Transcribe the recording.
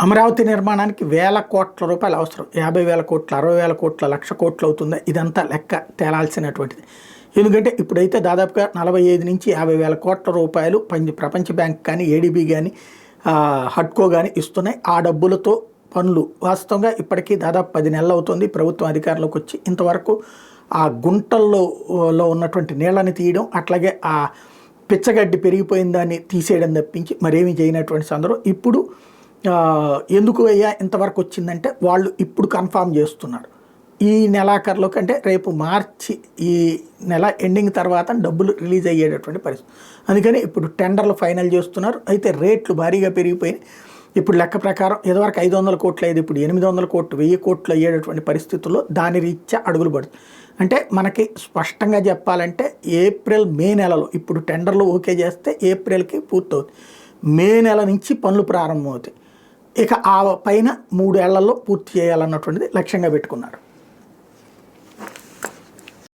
అమరావతి నిర్మాణానికి వేల కోట్ల రూపాయలు అవసరం. 50,000 కోట్లు, 60,000 కోట్ల, 1,00,000 కోట్లు అవుతుందా? ఇదంతా లెక్క తేలాల్సినటువంటిది. ఎందుకంటే ఇప్పుడైతే దాదాపుగా 45 నుంచి 50,000 కోట్ల రూపాయలు ప్రపంచ బ్యాంక్ కానీ, ఏడీబీ కానీ, హడ్కో కానీ ఇస్తున్నాయి. ఆ డబ్బులతో పనులు వాస్తవంగా ఇప్పటికీ దాదాపు 10 నెలలు అవుతుంది ప్రభుత్వం అధికారంలోకి వచ్చి. ఇంతవరకు ఆ గుంటల్లో ఉన్నటువంటి నీళ్ళని తీయడం, అట్లాగే ఆ పిచ్చగడ్డి పెరిగిపోయిన దాన్ని తీసేయడం తప్పించి మరేమీ చేయనటువంటి సందర్భం. ఇప్పుడు ఎందుకు అయ్యా ఇంతవరకు వచ్చిందంటే వాళ్ళు ఇప్పుడు కన్ఫామ్ చేస్తున్నారు. ఈ నెలాఖరులో కంటే రేపు మార్చి ఈ నెల ఎండింగ్ తర్వాత డబ్బులు రిలీజ్ అయ్యేటటువంటి పరిస్థితి. అందుకని ఇప్పుడు టెండర్లు ఫైనల్ చేస్తున్నారు. అయితే రేట్లు భారీగా పెరిగిపోయినాయి. ఇప్పుడు లెక్క ప్రకారం ఇదివరకు 500 కోట్లు అయ్యేది ఇప్పుడు 800 కోట్లు, 1000 కోట్లు అయ్యేటటువంటి పరిస్థితుల్లో దాని రీత్యా అడుగులు పడుతుంది. అంటే మనకి స్పష్టంగా చెప్పాలంటే ఏప్రిల్ మే నెలలో ఇప్పుడు టెండర్లు ఓకే చేస్తే ఏప్రిల్కి పూర్తవుతుంది. మే నెల నుంచి పనులు ప్రారంభమవుతాయి. ఇక ఆ పైన 3 ఏళ్లలో పూర్తి చేయాలన్నటువంటిది లక్ష్యంగా పెట్టుకున్నారు.